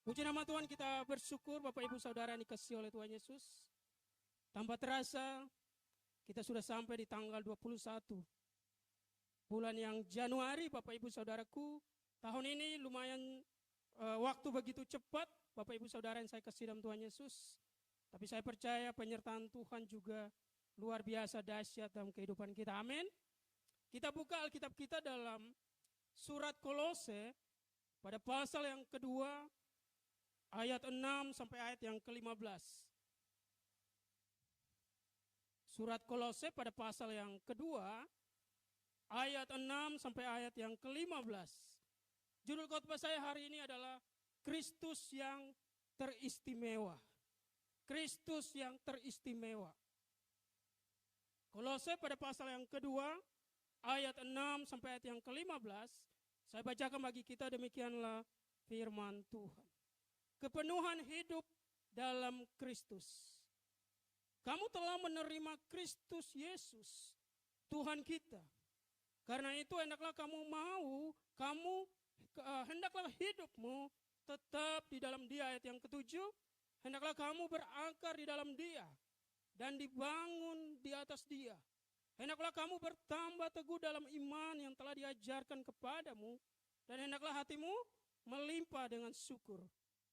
Puji nama Tuhan, kita bersyukur Bapak Ibu Saudara yang dikasihi oleh Tuhan Yesus. Tanpa terasa kita sudah sampai di tanggal 21 bulan yang Januari Bapak Ibu Saudaraku. Tahun ini lumayan waktu begitu cepat Bapak Ibu Saudara yang saya kasih dalam Tuhan Yesus. Tapi saya percaya penyertaan Tuhan juga luar biasa dahsyat dalam kehidupan kita. Amin. Kita buka Alkitab kita dalam surat Kolose pada pasal yang kedua, ayat 6 sampai ayat yang ke-15. Surat Kolose pada pasal yang kedua, ayat 6 sampai ayat yang ke-15. Judul khotbah saya hari ini adalah Kristus yang teristimewa. Kristus yang teristimewa. Kolose pada pasal yang kedua, ayat 6 sampai ayat yang ke-15. Saya bacakan bagi kita, demikianlah firman Tuhan. Kepenuhan hidup dalam Kristus. Kamu telah menerima Kristus Yesus, Tuhan kita. Karena itu hendaklah hendaklah hidupmu tetap di dalam Dia. Ayat yang ketujuh, hendaklah kamu berakar di dalam Dia dan dibangun di atas Dia. Hendaklah kamu bertambah teguh dalam iman yang telah diajarkan kepadamu, dan hendaklah hatimu melimpah dengan syukur.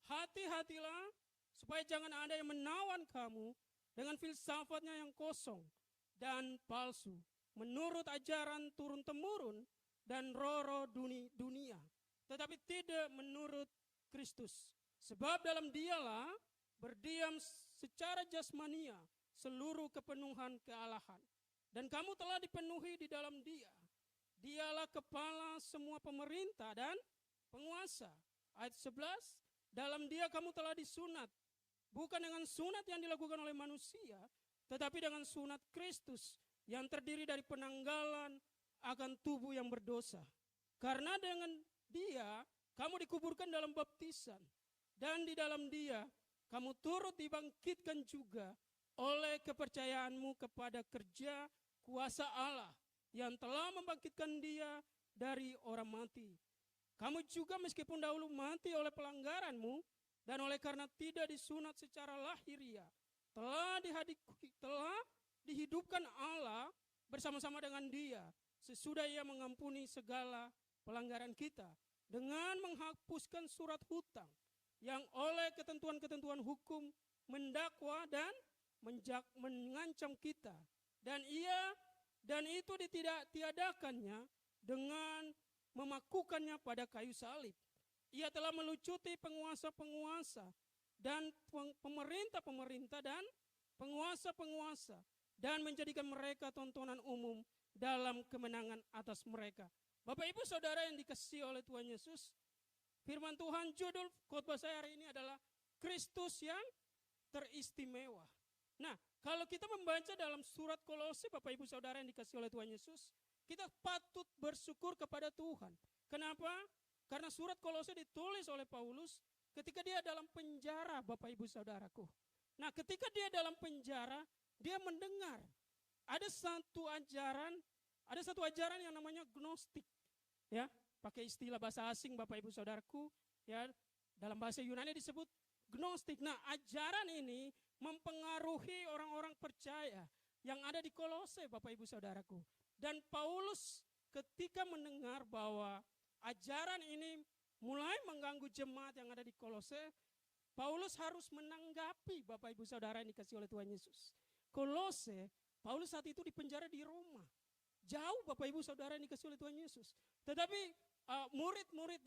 Hati-hatilah supaya jangan ada yang menawan kamu dengan filsafatnya yang kosong dan palsu, menurut ajaran turun-temurun dan roh-roh dunia, tetapi tidak menurut Kristus. Sebab dalam Dialah berdiam secara jasmania seluruh kepenuhan kealahan. Dan kamu telah dipenuhi di dalam Dia. Dialah kepala semua pemerintah dan penguasa. Ayat 11, dalam Dia kamu telah disunat, bukan dengan sunat yang dilakukan oleh manusia, tetapi dengan sunat Kristus yang terdiri dari penanggalan akan tubuh yang berdosa. Karena dengan Dia kamu dikuburkan dalam baptisan, dan di dalam Dia kamu turut dibangkitkan juga oleh kepercayaanmu kepada kerja kuasa Allah yang telah membangkitkan Dia dari orang mati. Kamu juga meskipun dahulu mati oleh pelanggaranmu dan oleh karena tidak disunat secara lahiriah, telah dihidupkan Allah bersama-sama dengan Dia sesudah Ia mengampuni segala pelanggaran kita dengan menghapuskan surat hutang yang oleh ketentuan-ketentuan hukum mendakwa dan mengancam kita, dan itu ditiadakannya dengan memakukannya pada kayu salib. Ia telah melucuti penguasa-penguasa dan pemerintah-pemerintah dan penguasa-penguasa, dan menjadikan mereka tontonan umum dalam kemenangan atas mereka. Bapak Ibu Saudara yang dikasihi oleh Tuhan Yesus, firman Tuhan, judul khotbah saya hari ini adalah Kristus yang teristimewa. Nah, kalau kita membaca dalam surat Kolose, Bapak Ibu Saudara yang dikasihi oleh Tuhan Yesus, kita patut bersyukur kepada Tuhan. Kenapa? Karena surat Kolose ditulis oleh Paulus ketika dia dalam penjara, Bapak Ibu Saudaraku. Nah, ketika dia dalam penjara, dia mendengar ada satu ajaran yang namanya gnostik. Ya, pakai istilah bahasa asing Bapak Ibu Saudaraku, ya, dalam bahasa Yunani disebut gnostik. Nah, ajaran ini mempengaruhi orang-orang percaya yang ada di Kolose, Bapak Ibu Saudaraku. Dan Paulus ketika mendengar bahwa ajaran ini mulai mengganggu jemaat yang ada di Kolose, Paulus harus menanggapi, Bapak Ibu Saudara yang dikasihi oleh Tuhan Yesus. Kolose, Paulus saat itu dipenjara di Roma. Jauh Bapak Ibu Saudara yang dikasihi oleh Tuhan Yesus. Tetapi murid-murid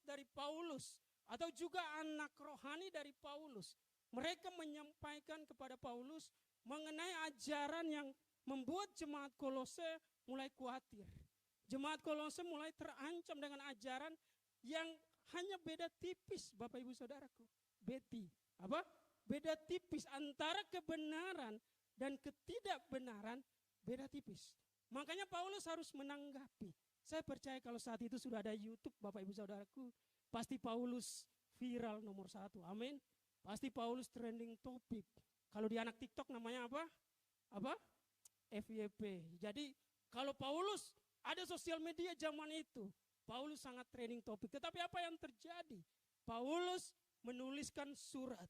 dari Paulus atau juga anak rohani dari Paulus, mereka menyampaikan kepada Paulus mengenai ajaran yang membuat jemaat Kolose mulai khawatir. Jemaat Kolose mulai terancam dengan ajaran yang hanya beda tipis, Bapak Ibu Saudaraku. Beda tipis antara kebenaran dan ketidakbenaran, beda tipis. Makanya Paulus harus menanggapi. Saya percaya kalau saat itu sudah ada YouTube, Bapak Ibu Saudaraku, pasti Paulus viral nomor 1. Amin. Pasti Paulus trending topik. Kalau di anak TikTok namanya apa? FYP. Jadi kalau Paulus ada sosial media zaman itu, Paulus sangat trending topik. Tetapi apa yang terjadi? Paulus menuliskan surat.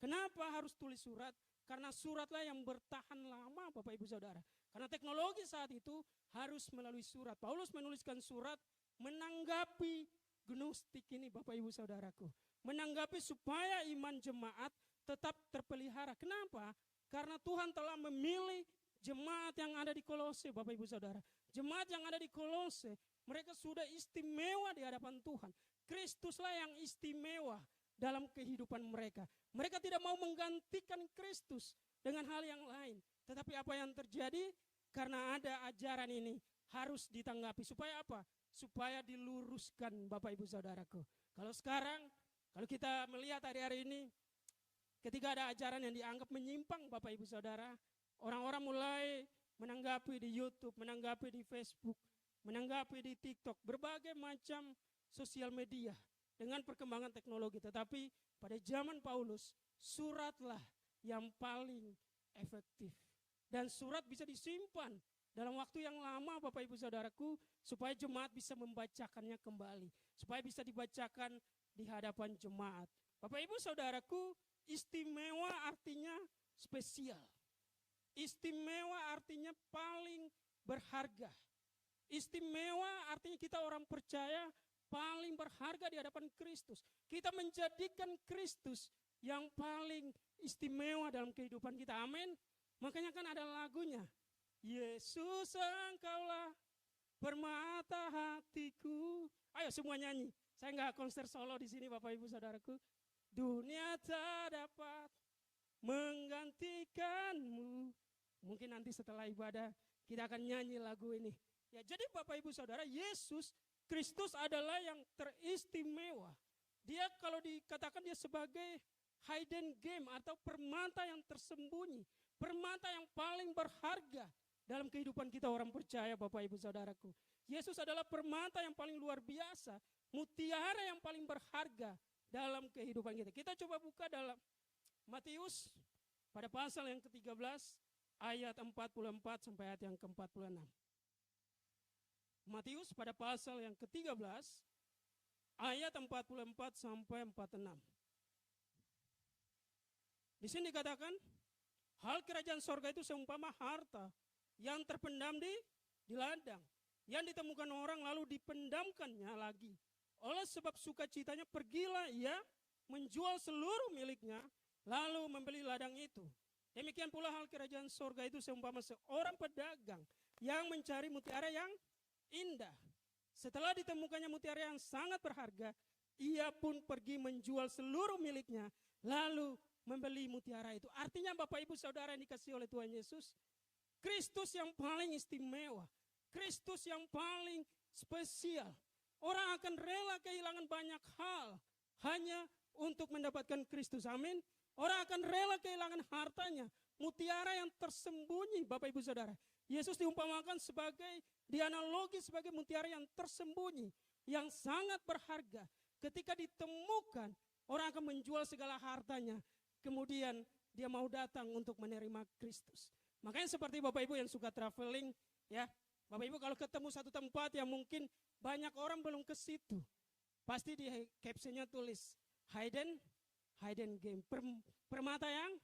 Kenapa harus tulis surat? Karena suratlah yang bertahan lama, Bapak Ibu Saudara. Karena teknologi saat itu harus melalui surat. Paulus menuliskan surat menanggapi gnostik ini, Bapak Ibu Saudaraku. Menanggapi supaya iman jemaat tetap terpelihara. Kenapa? Karena Tuhan telah memilih jemaat yang ada di Kolose, Bapak Ibu Saudara. Jemaat yang ada di Kolose, mereka sudah istimewa di hadapan Tuhan. Kristuslah yang istimewa dalam kehidupan mereka. Mereka tidak mau menggantikan Kristus dengan hal yang lain. Tetapi apa yang terjadi? Karena ada ajaran ini harus ditanggapi. Supaya apa? Supaya diluruskan, Bapak Ibu Saudaraku. Kalau sekarang, kalau kita melihat hari-hari ini, ketika ada ajaran yang dianggap menyimpang, Bapak Ibu Saudara, orang-orang mulai menanggapi di YouTube, menanggapi di Facebook, menanggapi di TikTok, berbagai macam sosial media dengan perkembangan teknologi. Tetapi pada zaman Paulus, suratlah yang paling efektif. Dan surat bisa disimpan dalam waktu yang lama, Bapak Ibu Saudaraku, supaya jemaat bisa membacakannya kembali. Supaya bisa dibacakan di hadapan jemaat. Bapak Ibu Saudaraku, istimewa artinya spesial. Istimewa artinya paling berharga. Istimewa artinya kita orang percaya paling berharga di hadapan Kristus. Kita menjadikan Kristus yang paling istimewa dalam kehidupan kita. Amin. Makanya kan ada lagunya. Yesus engkaulah permata hatiku. Ayo semua nyanyi. Saya nggak konser solo di sini, Bapak Ibu Saudaraku. Dunia tak dapat menggantikanmu. Mungkin nanti setelah ibadah kita akan nyanyi lagu ini. Ya, jadi Bapak Ibu Saudara, Yesus Kristus adalah yang teristimewa. Dia kalau dikatakan dia sebagai hidden gem atau permata yang tersembunyi. Permata yang paling berharga dalam kehidupan kita orang percaya, Bapak Ibu Saudaraku. Yesus adalah permata yang paling luar biasa. Mutiara yang paling berharga dalam kehidupan kita. Kita coba buka dalam Matius pada pasal yang ke-13 ayat 44 sampai ayat yang ke-46. Matius pada pasal yang ke-13 ayat 44 sampai 46. Di sini dikatakan, hal kerajaan sorga itu seumpama harta yang terpendam di ladang, yang ditemukan orang lalu dipendamkannya lagi. Oleh sebab sukacitanya pergilah ia menjual seluruh miliknya lalu membeli ladang itu. Demikian pula hal kerajaan sorga itu seumpama seorang pedagang yang mencari mutiara yang indah. Setelah ditemukannya mutiara yang sangat berharga, ia pun pergi menjual seluruh miliknya lalu membeli mutiara itu. Artinya Bapak Ibu Saudara yang dikasihi oleh Tuhan Yesus, Kristus yang paling istimewa, Kristus yang paling spesial. Orang akan rela kehilangan banyak hal hanya untuk mendapatkan Kristus. Amin. Orang akan rela kehilangan hartanya, mutiara yang tersembunyi, Bapak Ibu Saudara. Yesus diumpamakan sebagai, dianalogi sebagai mutiara yang tersembunyi, yang sangat berharga. Ketika ditemukan, orang akan menjual segala hartanya. Kemudian dia mau datang untuk menerima Kristus. Makanya seperti Bapak Ibu yang suka traveling, ya, Bapak Ibu kalau ketemu satu tempat yang mungkin banyak orang belum ke situ, pasti di captionnya tulis hidden game, permata yang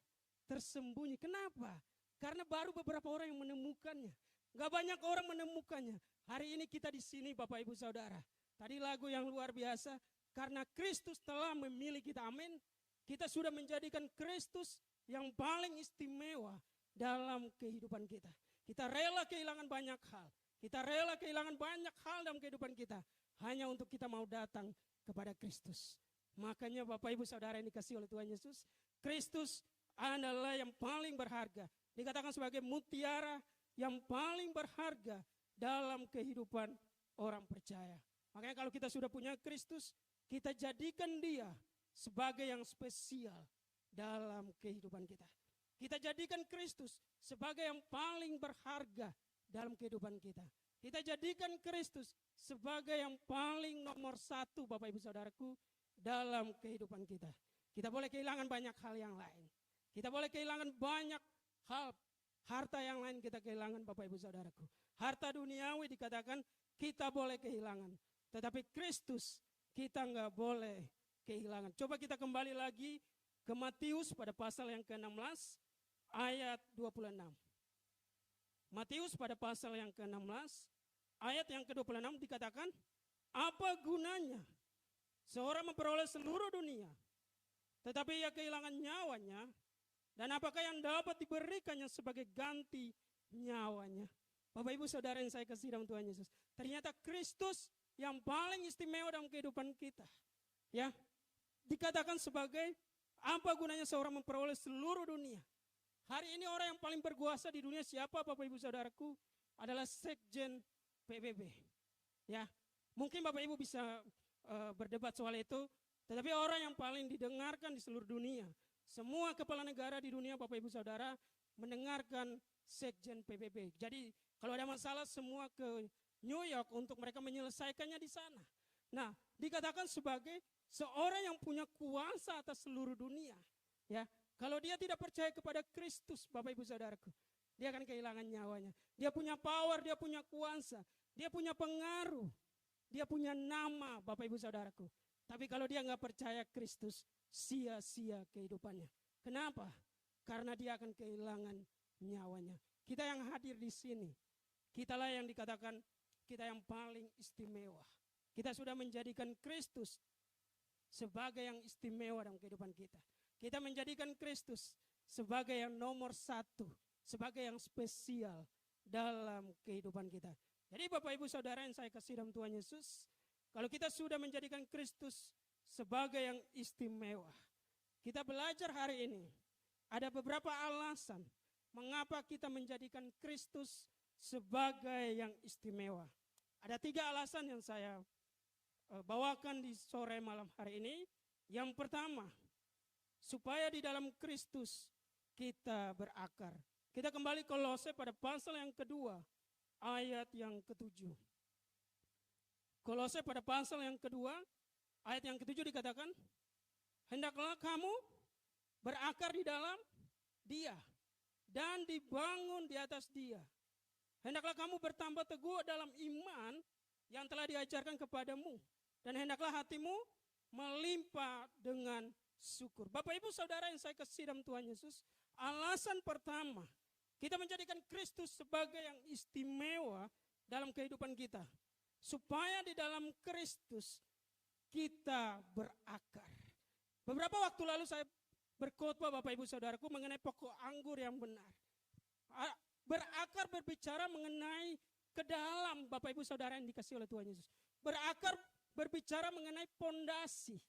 tersembunyi. Kenapa? Karena baru beberapa orang yang menemukannya. Gak banyak orang menemukannya. Hari ini kita di sini, Bapak Ibu Saudara. Tadi lagu yang luar biasa, karena Kristus telah memilih kita. Amin. Kita sudah menjadikan Kristus yang paling istimewa dalam kehidupan kita. Kita rela kehilangan banyak hal. Kita rela kehilangan banyak hal dalam kehidupan kita hanya untuk kita mau datang kepada Kristus. Makanya Bapak Ibu Saudara yang dikasihi oleh Tuhan Yesus, Kristus adalah yang paling berharga. Dikatakan sebagai mutiara yang paling berharga dalam kehidupan orang percaya. Makanya kalau kita sudah punya Kristus, kita jadikan dia sebagai yang spesial dalam kehidupan kita. Kita jadikan Kristus sebagai yang paling berharga dalam kehidupan kita. Kita jadikan Kristus sebagai yang paling nomor satu, Bapak Ibu Saudaraku, dalam kehidupan kita. Kita boleh kehilangan banyak hal yang lain. Kita boleh kehilangan banyak hal, harta yang lain kita kehilangan, Bapak Ibu Saudaraku. Harta duniawi dikatakan kita boleh kehilangan. Tetapi Kristus kita nggak boleh kehilangan. Coba kita kembali lagi ke Matius pada pasal yang ke-16 ayat 26. Matius pada pasal yang ke-16 ayat yang ke-26 dikatakan, apa gunanya seorang memperoleh seluruh dunia tetapi ia kehilangan nyawanya, dan apakah yang dapat diberikannya sebagai ganti nyawanya? Bapak Ibu Saudara yang saya kasih dalam Tuhan Yesus, ternyata Kristus yang paling istimewa dalam kehidupan kita, ya, dikatakan sebagai apa gunanya seorang memperoleh seluruh dunia. Hari ini orang yang paling berkuasa di dunia siapa, Bapak Ibu Saudaraku? Adalah Sekjen PBB. Ya, mungkin Bapak Ibu bisa berdebat soal itu, tetapi orang yang paling didengarkan di seluruh dunia, semua kepala negara di dunia, Bapak Ibu Saudara, mendengarkan Sekjen PBB. Jadi kalau ada masalah semua ke New York untuk mereka menyelesaikannya di sana. Nah, dikatakan sebagai seorang yang punya kuasa atas seluruh dunia. Ya, kalau dia tidak percaya kepada Kristus, Bapak Ibu Saudaraku, dia akan kehilangan nyawanya. Dia punya power, dia punya kuasa, dia punya pengaruh, dia punya nama, Bapak Ibu Saudaraku. Tapi kalau dia nggak percaya Kristus, sia-sia kehidupannya. Kenapa? Karena dia akan kehilangan nyawanya. Kita yang hadir di sini, kitalah yang dikatakan kita yang paling istimewa. Kita sudah menjadikan Kristus sebagai yang istimewa dalam kehidupan kita. Kita menjadikan Kristus sebagai yang nomor satu, sebagai yang spesial dalam kehidupan kita. Jadi Bapak Ibu Saudara yang saya kasih dalam Tuhan Yesus, kalau kita sudah menjadikan Kristus sebagai yang istimewa, kita belajar hari ini ada beberapa alasan mengapa kita menjadikan Kristus sebagai yang istimewa. Ada 3 alasan yang saya bawakan di sore malam hari ini. Yang pertama, supaya di dalam Kristus kita berakar. Kita kembali ke Kolose pada pasal yang kedua, ayat yang ke-7. Kolose pada pasal yang kedua, ayat yang ke-7 dikatakan, hendaklah kamu berakar di dalam Dia dan dibangun di atas Dia. Hendaklah kamu bertambah teguh dalam iman yang telah diajarkan kepadamu, dan hendaklah hatimu melimpah dengan syukur. Bapak Ibu Saudara yang saya kasih dalam Tuhan Yesus, alasan pertama kita menjadikan Kristus sebagai yang istimewa dalam kehidupan kita, supaya di dalam Kristus kita berakar. Beberapa waktu lalu saya berkhotbah Bapak Ibu Saudaraku mengenai pokok anggur yang benar. Berakar berbicara mengenai ke dalam, Bapak Ibu Saudara yang dikasih oleh Tuhan Yesus. Berakar berbicara mengenai pondasi.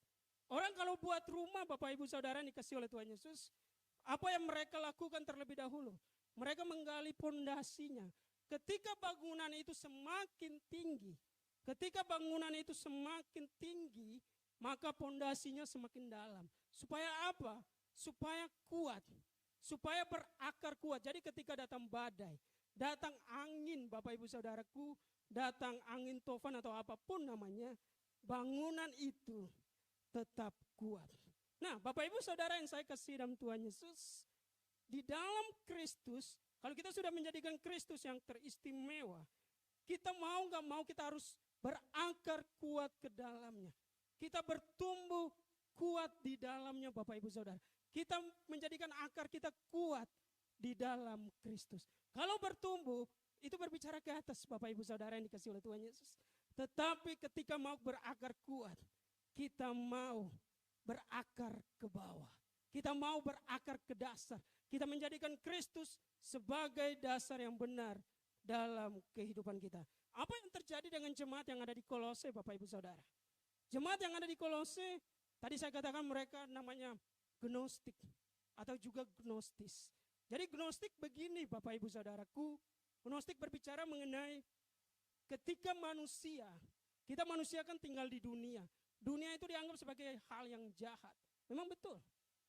Orang kalau buat rumah, Bapak Ibu Saudara yang dikasih oleh Tuhan Yesus, apa yang mereka lakukan terlebih dahulu? Mereka menggali pondasinya. Ketika bangunan itu semakin tinggi, maka pondasinya semakin dalam. Supaya apa? Supaya kuat, supaya berakar kuat. Jadi ketika datang badai, datang angin, Bapak Ibu Saudaraku, datang angin tofan atau apapun namanya, bangunan itu tetap kuat. Nah, Bapak Ibu Saudara yang saya kasih dalam Tuhan Yesus, di dalam Kristus, kalau kita sudah menjadikan Kristus yang teristimewa, kita mau gak mau kita harus berakar kuat ke dalamnya. Kita bertumbuh kuat di dalamnya, Bapak Ibu Saudara. Kita menjadikan akar kita kuat di dalam Kristus. Kalau bertumbuh, itu berbicara ke atas, Bapak Ibu Saudara yang dikasih oleh Tuhan Yesus. Tetapi ketika mau berakar kuat, kita mau berakar ke bawah. Kita mau berakar ke dasar. Kita menjadikan Kristus sebagai dasar yang benar dalam kehidupan kita. Apa yang terjadi dengan jemaat yang ada di Kolose, Bapak Ibu Saudara? Jemaat yang ada di Kolose, tadi saya katakan mereka namanya Gnostik atau juga Gnostis. Jadi Gnostik begini, Bapak Ibu Saudaraku. Gnostik berbicara mengenai ketika manusia, kita manusia kan tinggal di dunia. Dunia itu dianggap sebagai hal yang jahat. Memang betul.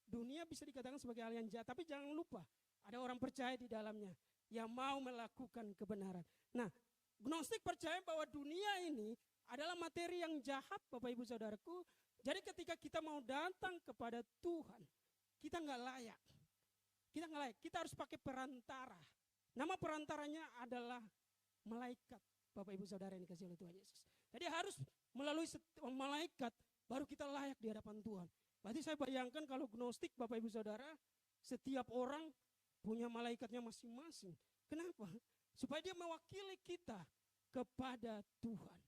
Dunia bisa dikatakan sebagai hal yang jahat, tapi jangan lupa ada orang percaya di dalamnya yang mau melakukan kebenaran. Nah, Gnostik percaya bahwa dunia ini adalah materi yang jahat, Bapak Ibu Saudaraku. Jadi ketika kita mau datang kepada Tuhan, kita nggak layak. Kita harus pakai perantara. Nama perantaranya adalah malaikat, Bapak Ibu Saudara yang dikasih oleh Tuhan Yesus. Jadi harus melalui malaikat baru kita layak di hadapan Tuhan. Berarti saya bayangkan kalau gnostik Bapak Ibu Saudara, setiap orang punya malaikatnya masing-masing. Kenapa? Supaya dia mewakili kita kepada Tuhan.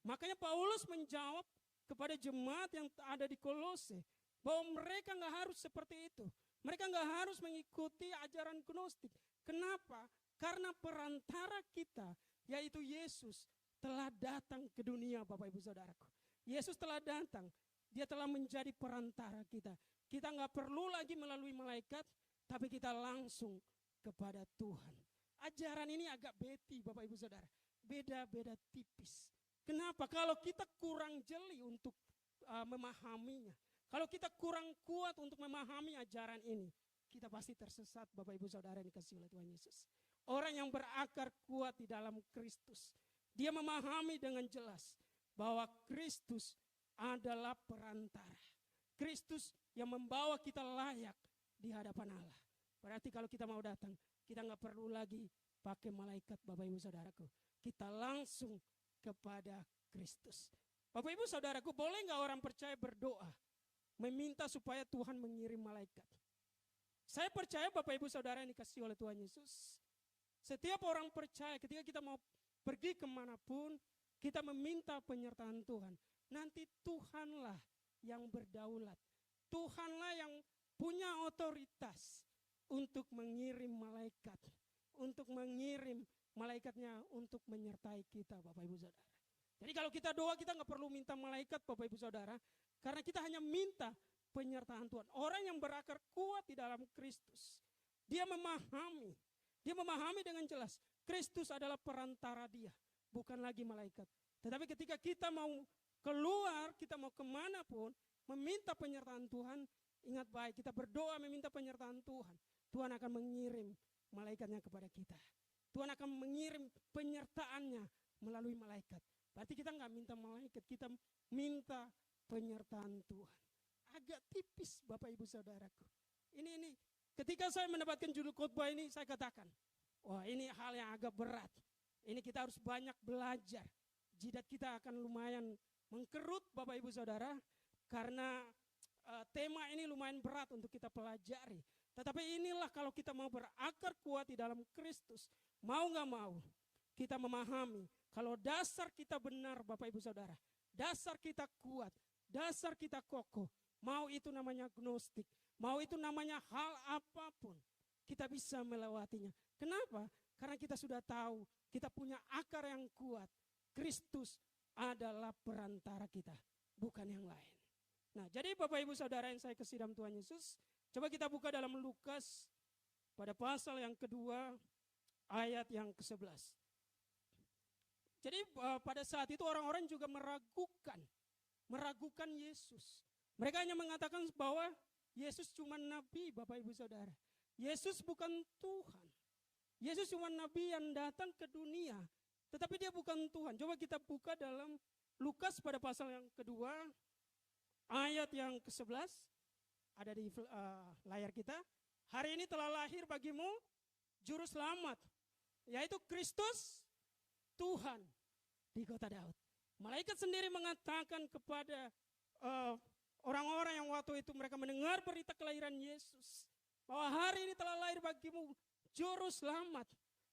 Makanya Paulus menjawab kepada jemaat yang ada di Kolose bahwa mereka nggak harus seperti itu. Mereka nggak harus mengikuti ajaran gnostik. Kenapa? Karena perantara kita, yaitu Yesus, telah datang ke dunia, Bapak Ibu Saudaraku. Yesus telah datang. Dia telah menjadi perantara kita. Kita nggak perlu lagi melalui malaikat, tapi kita langsung kepada Tuhan. Ajaran ini agak beti, Bapak Ibu Saudara. Beda-beda tipis. Kenapa? Kalau kita kurang jeli untuk memahaminya. Kalau kita kurang kuat untuk memahami ajaran ini, kita pasti tersesat, Bapak Ibu Saudara yang dikasihi oleh Tuhan Yesus. Orang yang berakar kuat di dalam Kristus, dia memahami dengan jelas bahwa Kristus adalah perantara. Kristus yang membawa kita layak di hadapan Allah. Berarti kalau kita mau datang, kita nggak perlu lagi pakai malaikat, Bapak Ibu Saudaraku. Kita langsung kepada Kristus. Bapak Ibu Saudaraku, boleh nggak orang percaya berdoa, meminta supaya Tuhan mengirim malaikat? Saya percaya Bapak Ibu Saudara yang dikasihi oleh Tuhan Yesus, setiap orang percaya ketika kita mau pergi kemanapun, kita meminta penyertaan Tuhan. Nanti Tuhanlah yang berdaulat. Tuhanlah yang punya otoritas untuk mengirim malaikat. Untuk mengirim malaikatnya untuk menyertai kita, Bapak Ibu Saudara. Jadi kalau kita doa, kita nggak perlu minta malaikat, Bapak Ibu Saudara. Karena kita hanya minta penyertaan Tuhan. Orang yang berakar kuat di dalam Kristus, dia memahami dengan jelas, Kristus adalah perantara dia, bukan lagi malaikat. Tetapi ketika kita mau keluar, kita mau kemanapun, meminta penyertaan Tuhan, ingat baik, kita berdoa meminta penyertaan Tuhan. Tuhan akan mengirim malaikatnya kepada kita. Tuhan akan mengirim penyertaannya melalui malaikat. Berarti kita nggak minta malaikat, kita minta penyertaan Tuhan. Agak tipis, Bapak Ibu Saudaraku. Ini ketika saya mendapatkan judul khotbah ini, saya katakan, wah ini hal yang agak berat. Ini kita harus banyak belajar. Jidat kita akan lumayan mengkerut, Bapak Ibu Saudara, karena tema ini lumayan berat untuk kita pelajari. Tetapi inilah kalau kita mau berakar kuat di dalam Kristus, mau gak mau, kita memahami kalau dasar kita benar, Bapak Ibu Saudara, dasar kita kuat, dasar kita kokoh, mau itu namanya gnostik, mau itu namanya hal apapun, kita bisa melewatinya. Kenapa? Karena kita sudah tahu, kita punya akar yang kuat. Kristus adalah perantara kita, bukan yang lain. Nah, jadi Bapak Ibu Saudara yang saya kasih dalam Tuhan Yesus, coba kita buka dalam Lukas pada pasal yang kedua, ayat yang ke-11. Jadi pada saat itu orang-orang juga meragukan Yesus. Mereka hanya mengatakan bahwa Yesus cuma nabi, Bapak Ibu Saudara. Yesus bukan Tuhan. Yesus cuma nabi yang datang ke dunia, tetapi dia bukan Tuhan. Coba kita buka dalam Lukas pada pasal yang kedua, ayat yang ke-11. Ada di layar kita. Hari ini telah lahir bagimu juru selamat, yaitu Kristus Tuhan di kota Daud. Malaikat sendiri mengatakan kepada orang-orang yang waktu itu mereka mendengar berita kelahiran Yesus, bahwa hari ini telah lahir bagimu juru selamat.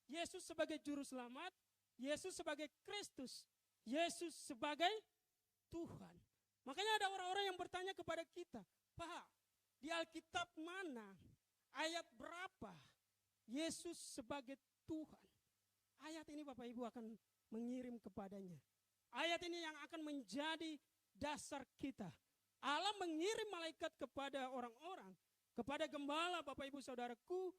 Yesus sebagai juru selamat, Yesus sebagai Kristus, Yesus sebagai Tuhan. Makanya ada orang-orang yang bertanya kepada kita, Pak, di Alkitab mana, ayat berapa Yesus sebagai Tuhan? Ayat ini Bapak Ibu akan mengirim kepadanya. Ayat ini yang akan menjadi dasar kita. Allah mengirim malaikat kepada orang-orang, kepada gembala Bapak Ibu Saudaraku,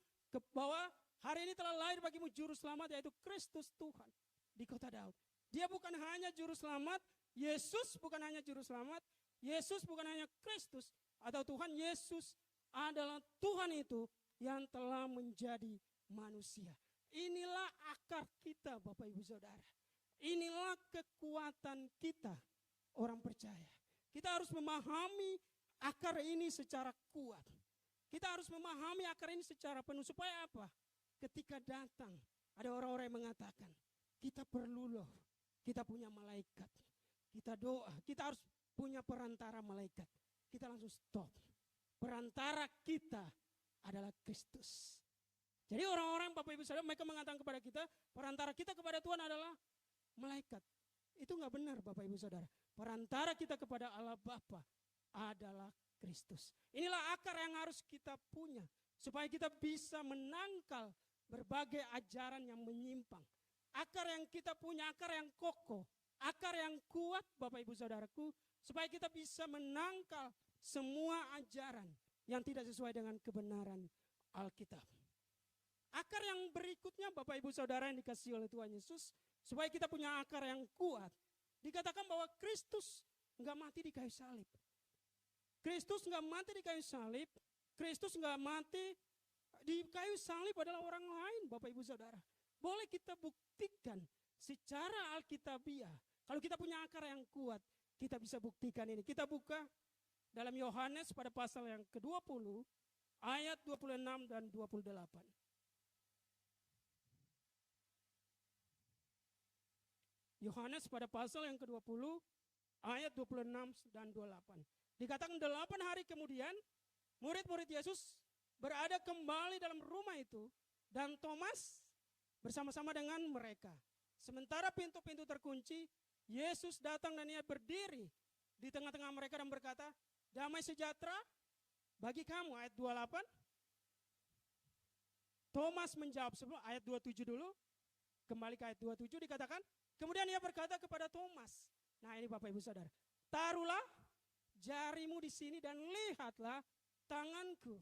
bahwa hari ini telah lahir bagimu juru selamat, yaitu Kristus Tuhan di kota Daud. Dia bukan hanya juru selamat, Yesus bukan hanya juru selamat, Yesus bukan hanya Kristus atau Tuhan, Yesus adalah Tuhan itu yang telah menjadi manusia. Inilah akar kita, Bapak Ibu Saudara. Inilah kekuatan kita, orang percaya. Kita harus memahami akar ini secara kuat. Kita harus memahami akar ini secara penuh. Supaya apa? Ketika datang, ada orang-orang yang mengatakan, kita perlu loh, kita punya malaikat. Kita doa, kita harus punya perantara malaikat. Kita langsung stop. Perantara kita adalah Kristus. Jadi orang-orang Bapak Ibu Saudara, mereka mengatakan kepada kita, perantara kita kepada Tuhan adalah malaikat. Itu enggak benar Bapak Ibu Saudara. Perantara kita kepada Allah Bapa adalah Kristus. Inilah akar yang harus kita punya. Supaya kita bisa menangkal berbagai ajaran yang menyimpang. Akar yang kita punya, akar yang kokoh. Akar yang kuat Bapak Ibu Saudaraku. Supaya kita bisa menangkal semua ajaran yang tidak sesuai dengan kebenaran Alkitab. Akar yang berikutnya Bapak Ibu Saudara yang dikasihi oleh Tuhan Yesus, supaya kita punya akar yang kuat. Dikatakan bahwa Kristus enggak mati di kayu salib. Kristus enggak mati di kayu salib. Kristus enggak mati di kayu salib adalah orang lain Bapak Ibu Saudara. Boleh kita buktikan secara alkitabiah. Kalau kita punya akar yang kuat, kita bisa buktikan ini. Kita buka dalam Yohanes pada pasal yang ke-20, ayat 26 dan 28. Yohanes pada pasal yang ke-20 ayat 26 dan 28. Dikatakan 8 hari kemudian murid-murid Yesus berada kembali dalam rumah itu dan Thomas bersama-sama dengan mereka. Sementara pintu-pintu terkunci, Yesus datang dan ia berdiri di tengah-tengah mereka dan berkata, "Damai sejahtera bagi kamu." Ayat 28. Thomas menjawab, sebelum ayat 27 dulu, kembali ke ayat 27 dikatakan, kemudian ia berkata kepada Thomas, nah ini Bapak Ibu Saudara, "Taruhlah jarimu di sini dan lihatlah tanganku.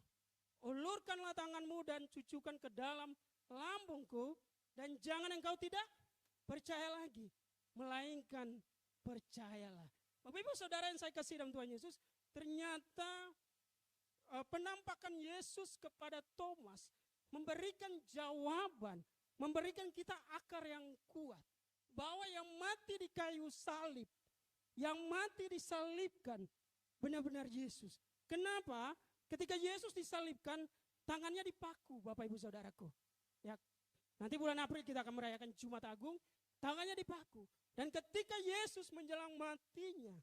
Ulurkanlah tanganmu dan cucukkan ke dalam lambungku, dan jangan engkau tidak percaya lagi, melainkan percayalah." Bapak Ibu Saudara yang saya kasih dalam Tuhan Yesus, ternyata penampakan Yesus kepada Thomas memberikan jawaban, memberikan kita akar yang kuat. Bahwa yang mati di kayu salib, yang mati disalibkan, benar-benar Yesus. Kenapa? Ketika Yesus disalibkan, tangannya dipaku Bapak Ibu Saudaraku. Ya, nanti bulan April kita akan merayakan Jumat Agung, tangannya dipaku. Dan ketika Yesus menjelang matinya,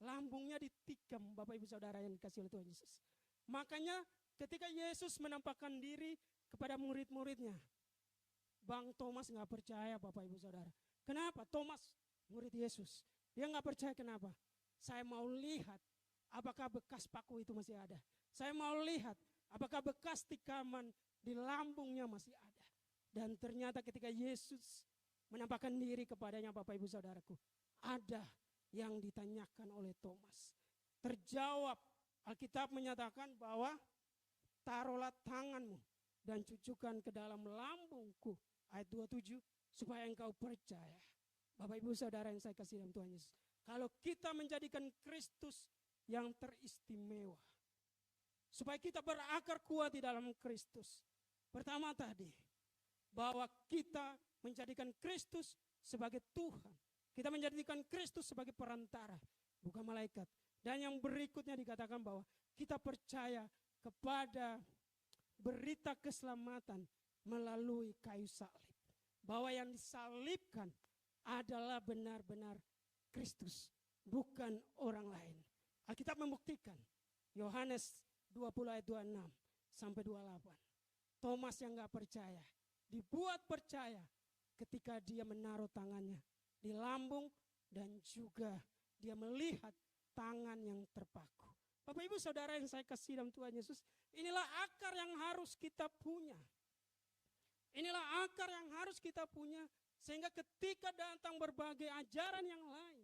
lambungnya ditikam Bapak Ibu Saudara yang dikasih oleh Tuhan Yesus. Makanya ketika Yesus menampakkan diri kepada murid-muridnya, Bang Thomas gak percaya Bapak Ibu Saudara. Kenapa? Thomas murid Yesus. Dia gak percaya kenapa? Saya mau lihat apakah bekas paku itu masih ada. Saya mau lihat apakah bekas tikaman di lambungnya masih ada. Dan ternyata ketika Yesus menampakkan diri kepadanya Bapak Ibu Saudaraku, ada yang ditanyakan oleh Thomas. Terjawab, Alkitab menyatakan bahwa taruhlah tanganmu dan cucukkan ke dalam lambungku. Ayat 27, supaya engkau percaya. Bapak Ibu Saudara yang saya kasih dalam Tuhan Yesus, kalau kita menjadikan Kristus yang teristimewa, supaya kita berakar kuat di dalam Kristus. Pertama tadi, bahwa kita menjadikan Kristus sebagai Tuhan. Kita menjadikan Kristus sebagai perantara, bukan malaikat. Dan yang berikutnya dikatakan bahwa kita percaya kepada berita keselamatan melalui kayu salib. Bahwa yang disalibkan adalah benar-benar Kristus, bukan orang lain. Alkitab membuktikan, Yohanes 20 ayat 26 sampai 28. Thomas yang gak percaya, dibuat percaya ketika dia menaruh tangannya di lambung dan juga dia melihat tangan yang terpaku. Bapak Ibu Saudara yang saya kasih dalam Tuhan Yesus, inilah akar yang harus kita punya. Inilah akar yang harus kita punya, sehingga ketika datang berbagai ajaran yang lain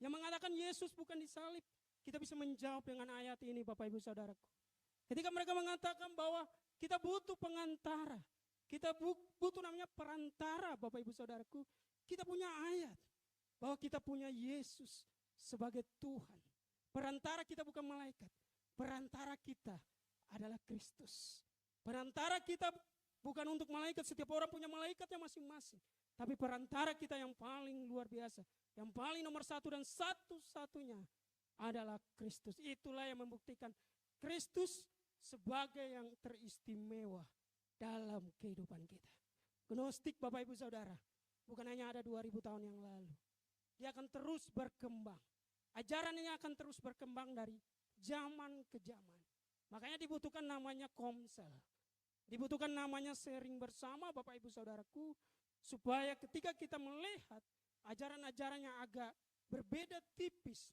yang mengatakan Yesus bukan disalib, kita bisa menjawab dengan ayat ini Bapak Ibu Saudaraku. Ketika mereka mengatakan bahwa kita butuh pengantara, kita butuh namanya perantara Bapak Ibu Saudaraku, kita punya ayat bahwa kita punya Yesus sebagai Tuhan. Perantara kita bukan malaikat, perantara kita adalah Kristus. Perantara kita bukan untuk malaikat, setiap orang punya malaikatnya masing-masing. Tapi perantara kita yang paling luar biasa, yang paling nomor satu dan satu-satunya adalah Kristus. Itulah yang membuktikan Kristus sebagai yang teristimewa dalam kehidupan kita. Gnostik Bapak Ibu Saudara, bukan hanya ada 2000 tahun yang lalu. Dia akan terus berkembang. Ajaran ini akan terus berkembang dari zaman ke zaman. Makanya dibutuhkan namanya komsel. Dibutuhkan namanya sharing bersama Bapak Ibu Saudaraku. Supaya ketika kita melihat ajaran-ajaran yang agak berbeda tipis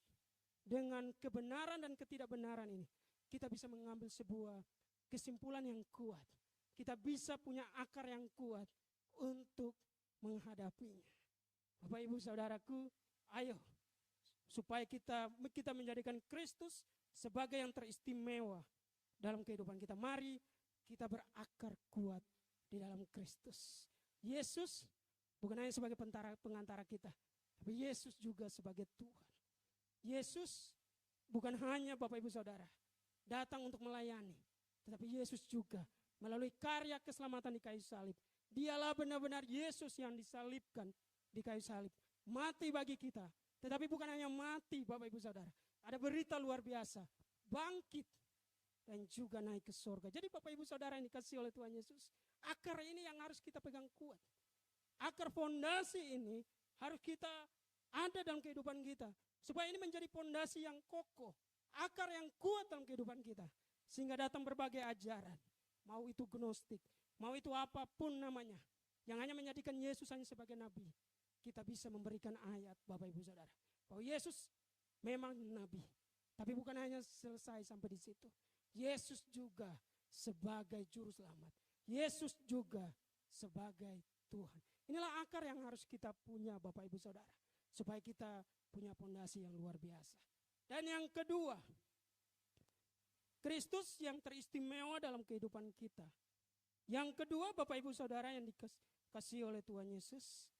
dengan kebenaran dan ketidakbenaran ini, kita bisa mengambil sebuah kesimpulan yang kuat. Kita bisa punya akar yang kuat untuk menghadapinya. Bapak Ibu Saudaraku, ayo supaya kita menjadikan Kristus sebagai yang teristimewa dalam kehidupan kita. Mari kita berakar kuat di dalam Kristus. Yesus bukan hanya sebagai pengantara kita, tapi Yesus juga sebagai Tuhan. Yesus bukan hanya Bapak Ibu Saudara datang untuk melayani, tetapi Yesus juga melalui karya keselamatan di kayu salib. Dialah benar-benar Yesus yang disalibkan di kayu salib. Mati bagi kita, tetapi bukan hanya mati Bapak Ibu Saudara. Ada berita luar biasa, bangkit dan juga naik ke surga. Jadi Bapak Ibu Saudara yang dikasihi oleh Tuhan Yesus, akar ini yang harus kita pegang kuat. Akar fondasi ini harus kita ada dalam kehidupan kita. Supaya ini menjadi fondasi yang kokoh, akar yang kuat dalam kehidupan kita. Sehingga datang berbagai ajaran, mau itu gnostik, mau itu apapun namanya, yang hanya menjadikan Yesus hanya sebagai nabi. Kita bisa memberikan ayat Bapak Ibu Saudara, bahwa Yesus memang nabi. Tapi bukan hanya selesai sampai di situ. Yesus juga sebagai juru selamat. Yesus juga sebagai Tuhan. Inilah akar yang harus kita punya Bapak Ibu Saudara. Supaya kita punya fondasi yang luar biasa. Dan yang kedua, Kristus yang teristimewa dalam kehidupan kita. Yang kedua Bapak Ibu Saudara yang dikasihi oleh Tuhan Yesus.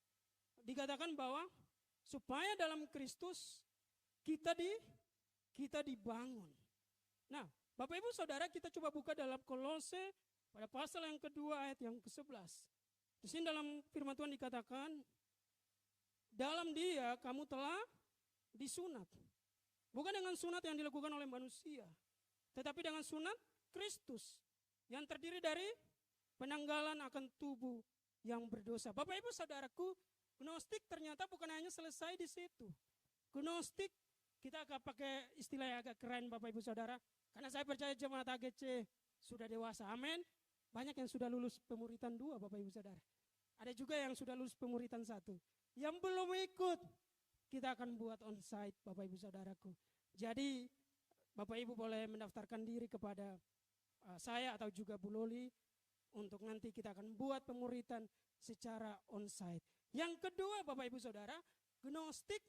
Dikatakan bahwa supaya dalam Kristus kita dibangun. Nah, Bapak Ibu Saudara, kita coba buka dalam Kolose pada pasal yang kedua ayat yang ke-11. Di sini dalam firman Tuhan dikatakan, dalam Dia kamu telah disunat. Bukan dengan sunat yang dilakukan oleh manusia, tetapi dengan sunat Kristus yang terdiri dari penanggalan akan tubuh yang berdosa. Bapak Ibu Saudaraku, gnostik ternyata bukan hanya selesai di situ. Gnostik, kita agak pakai istilah yang agak keren Bapak Ibu Saudara. Karena saya percaya jemaat AGC sudah dewasa, amin. Banyak yang sudah lulus pemuritan 2 Bapak Ibu Saudara. Ada juga yang sudah lulus pemuritan 1. Yang belum ikut, kita akan buat onsite Bapak Ibu Saudaraku. Jadi Bapak Ibu boleh mendaftarkan diri kepada saya atau juga Bu Loli. Untuk nanti kita akan buat pemuritan secara onsite. Yang kedua Bapak Ibu Saudara, gnostik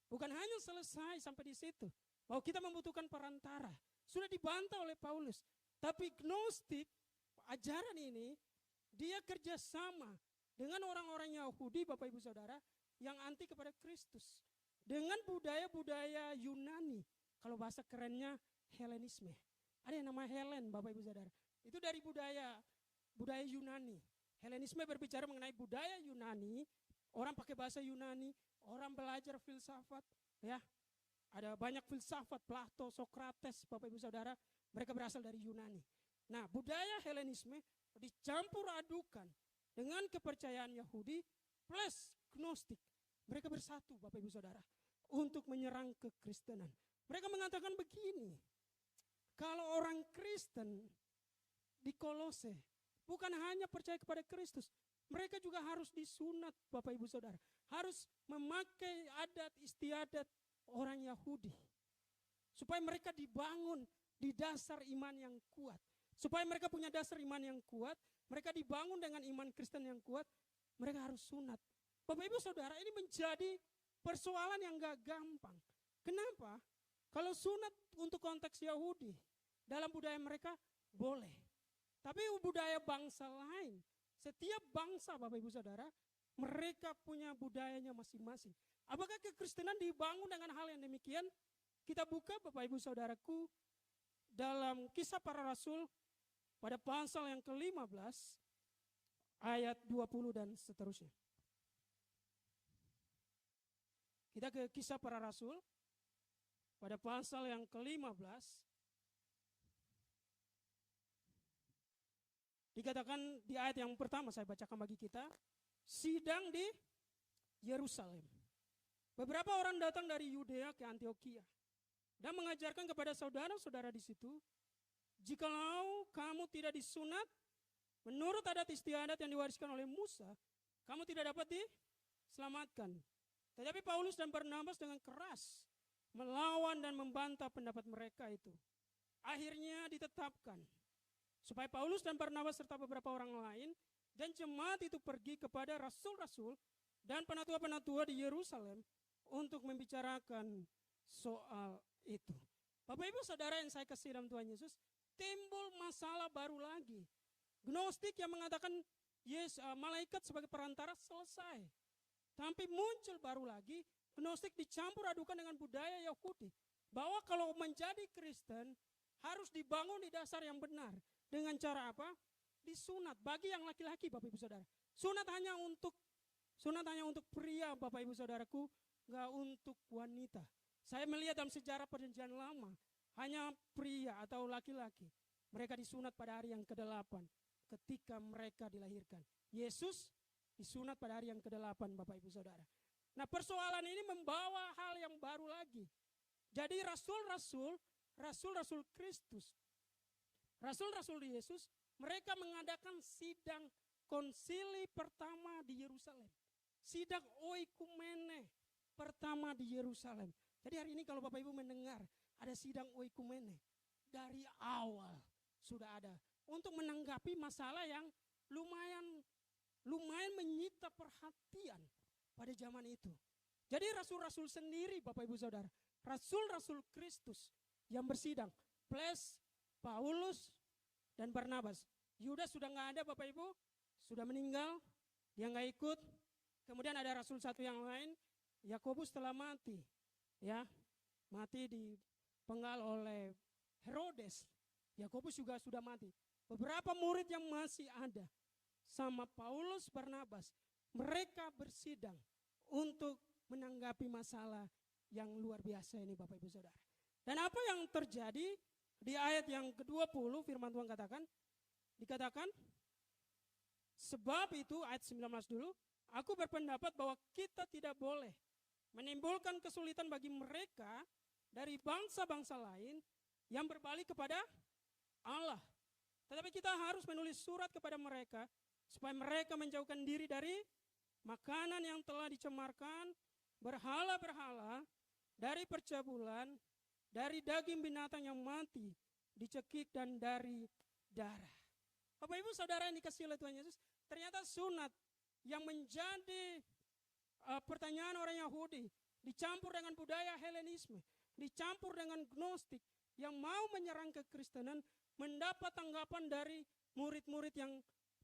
bukan hanya selesai sampai di situ. Bahwa kita membutuhkan perantara. Sudah dibantah oleh Paulus. Tapi gnostik, ajaran ini, dia kerjasama dengan orang-orang Yahudi Bapak Ibu Saudara yang anti kepada Kristus. Dengan budaya-budaya Yunani. Kalau bahasa kerennya Helenisme. Ada yang nama Helen Bapak Ibu Saudara. Itu dari budaya Yunani. Helenisme berbicara mengenai budaya Yunani. Orang pakai bahasa Yunani. Orang belajar filsafat. Ya. Ada banyak filsafat, Plato, Sokrates, Bapak Ibu Saudara, mereka berasal dari Yunani. Nah, budaya Helenisme dicampur adukan dengan kepercayaan Yahudi plus gnostik. Mereka bersatu, Bapak Ibu Saudara, untuk menyerang kekristenan. Mereka mengatakan begini, kalau orang Kristen di Kolose bukan hanya percaya kepada Kristus, mereka juga harus disunat, Bapak Ibu Saudara. Harus memakai adat istiadat orang Yahudi. Supaya mereka dibangun di dasar iman yang kuat. Supaya mereka punya dasar iman yang kuat, mereka dibangun dengan iman Kristen yang kuat, mereka harus sunat. Bapak Ibu Saudara, ini menjadi persoalan yang gak gampang. Kenapa? Kalau sunat untuk konteks Yahudi, dalam budaya mereka boleh. Tapi budaya bangsa lain, setiap bangsa Bapak Ibu Saudara, mereka punya budayanya masing-masing. Apakah kekristenan dibangun dengan hal yang demikian? Kita buka Bapak Ibu Saudaraku dalam Kisah Para Rasul pada pasal yang ke-15 ayat 20 dan seterusnya. Kita ke Kisah Para Rasul pada pasal yang ke-15. Dikatakan di ayat yang pertama saya bacakan bagi kita, sidang di Yerusalem. beberapa orang datang dari Yudea ke Antioquia dan mengajarkan kepada saudara-saudara di situ, jikalau kamu tidak disunat menurut adat istiadat yang diwariskan oleh Musa, kamu tidak dapat diselamatkan. Tetapi Paulus dan Barnabas dengan keras melawan dan membantah pendapat mereka itu. Akhirnya ditetapkan supaya Paulus dan Barnabas serta beberapa orang lain dan jemaat itu pergi kepada rasul-rasul dan penatua-penatua di Yerusalem untuk membicarakan soal itu. Bapak Ibu Saudara yang saya kasih dalam Tuhan Yesus, timbul masalah baru lagi. Gnostik yang mengatakan malaikat sebagai perantara selesai. Tapi muncul baru lagi, Gnostik dicampur adukan dengan budaya Yahudi. Bahwa kalau menjadi Kristen harus dibangun di dasar yang benar. Dengan cara apa? Disunat. Bagi yang laki-laki Bapak Ibu Saudara. Sunat hanya untuk pria Bapak Ibu Saudaraku, enggak untuk wanita. Saya melihat dalam sejarah perjanjian lama, hanya pria atau laki-laki. Mereka disunat pada hari yang ke-8 ketika mereka dilahirkan. Yesus disunat pada hari yang ke-8 Bapak Ibu Saudara. Nah, persoalan ini membawa hal yang baru lagi. Jadi rasul-rasul Kristus, rasul-rasul Yesus, mereka mengadakan sidang konsili pertama di Yerusalem. Sidang oikumene pertama di Yerusalem. Jadi hari ini kalau Bapak Ibu mendengar ada sidang oikumene, dari awal sudah ada untuk menanggapi masalah yang lumayan menyita perhatian pada zaman itu. Jadi rasul-rasul sendiri Bapak Ibu Saudara, rasul-rasul Kristus yang bersidang, plus Paulus dan Barnabas. Yudas sudah nggak ada Bapak Ibu, sudah meninggal, dia nggak ikut. Kemudian ada rasul satu yang lain, Yakobus telah mati, mati dipenggal oleh Herodes. Yakobus juga sudah mati. Beberapa murid yang masih ada sama Paulus, Barnabas, mereka bersidang untuk menanggapi masalah yang luar biasa ini Bapak Ibu Saudara. Dan apa yang terjadi di ayat yang ke-20 firman Tuhan dikatakan, sebab itu ayat 19 dulu, aku berpendapat bahwa kita tidak boleh menimbulkan kesulitan bagi mereka dari bangsa-bangsa lain yang berbalik kepada Allah. Tetapi kita harus menulis surat kepada mereka supaya mereka menjauhkan diri dari makanan yang telah dicemarkan, berhala-berhala, dari percabulan, dari daging binatang yang mati, dicekik, dan dari darah. Bapak Ibu Saudara yang dikasihi oleh Tuhan Yesus, ternyata sunat yang menjadi pertanyaan orang Yahudi dicampur dengan budaya Helenisme, dicampur dengan Gnostik yang mau menyerang kekristenan, mendapat tanggapan dari murid-murid yang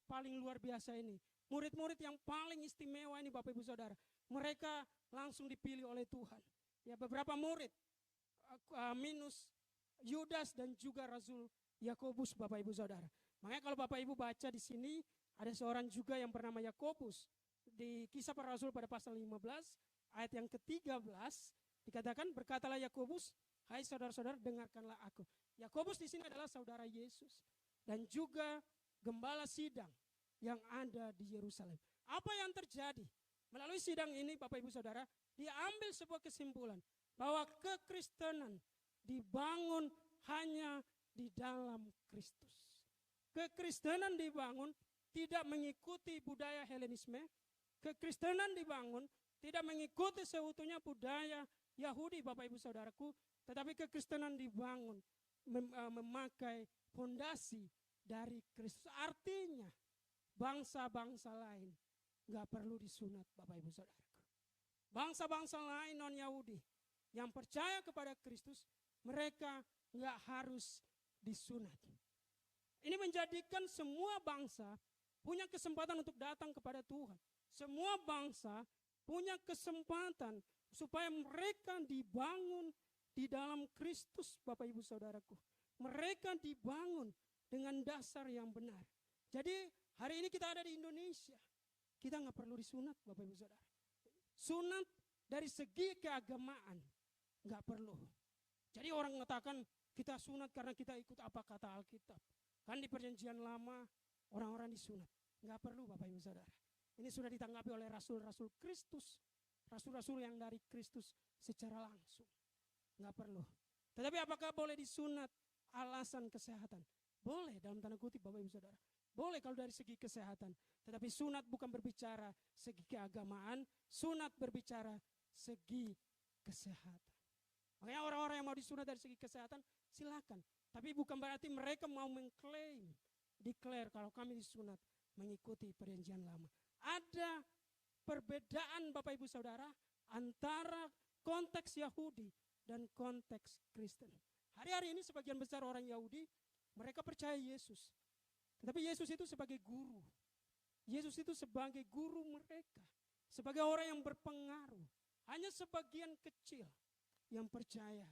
paling luar biasa ini. Murid-murid yang paling istimewa ini Bapak Ibu Saudara. Mereka langsung dipilih oleh Tuhan. Ya, beberapa murid minus Yudas dan juga Rasul Yakobus Bapak Ibu Saudara. Makanya kalau Bapak Ibu baca di sini ada seorang juga yang bernama Yakobus. Di Kisah Para Rasul pada pasal 15 ayat yang ke-13 dikatakan, berkatalah Yakobus, hai saudara-saudara, dengarkanlah aku. Yakobus di sini adalah saudara Yesus dan juga gembala sidang yang ada di Yerusalem. Apa yang terjadi? Melalui sidang ini Bapak Ibu Saudara, diambil sebuah kesimpulan bahwa kekristenan dibangun hanya di dalam Kristus. Kekristenan dibangun tidak mengikuti budaya Helenisme. Kekristenan dibangun tidak mengikuti seutuhnya budaya Yahudi Bapak Ibu Saudaraku, tetapi kekristenan dibangun memakai fondasi dari Kristus. Artinya bangsa-bangsa lain gak perlu disunat Bapak Ibu Saudaraku. Bangsa-bangsa lain non-Yahudi yang percaya kepada Kristus, mereka gak harus disunat. Ini menjadikan semua bangsa punya kesempatan untuk datang kepada Tuhan. Semua bangsa punya kesempatan supaya mereka dibangun di dalam Kristus Bapak Ibu Saudaraku. Mereka dibangun dengan dasar yang benar. Jadi hari ini kita ada di Indonesia. Kita gak perlu disunat Bapak Ibu Saudara. Sunat dari segi keagamaan gak perlu. Jadi orang mengatakan kita sunat karena kita ikut apa kata Alkitab. Kan di perjanjian lama orang-orang disunat. Gak perlu Bapak Ibu Saudara. Ini sudah ditanggapi oleh rasul-rasul Kristus. rasul-rasul yang dari Kristus secara langsung. Nggak perlu. Tetapi apakah boleh disunat alasan kesehatan? Boleh dalam tanda kutip Bapak Ibu Saudara. Boleh kalau dari segi kesehatan. Tetapi sunat bukan berbicara segi keagamaan. Sunat berbicara segi kesehatan. Makanya orang-orang yang mau disunat dari segi kesehatan silakan. Tapi bukan berarti mereka mau mengklaim, declare kalau kami disunat mengikuti perjanjian lama. Ada perbedaan Bapak Ibu Saudara antara konteks Yahudi dan konteks Kristen. Hari-hari ini sebagian besar orang Yahudi mereka percaya Yesus. Tetapi Yesus itu sebagai guru. Yesus itu sebagai guru mereka. Sebagai orang yang berpengaruh. Hanya sebagian kecil yang percaya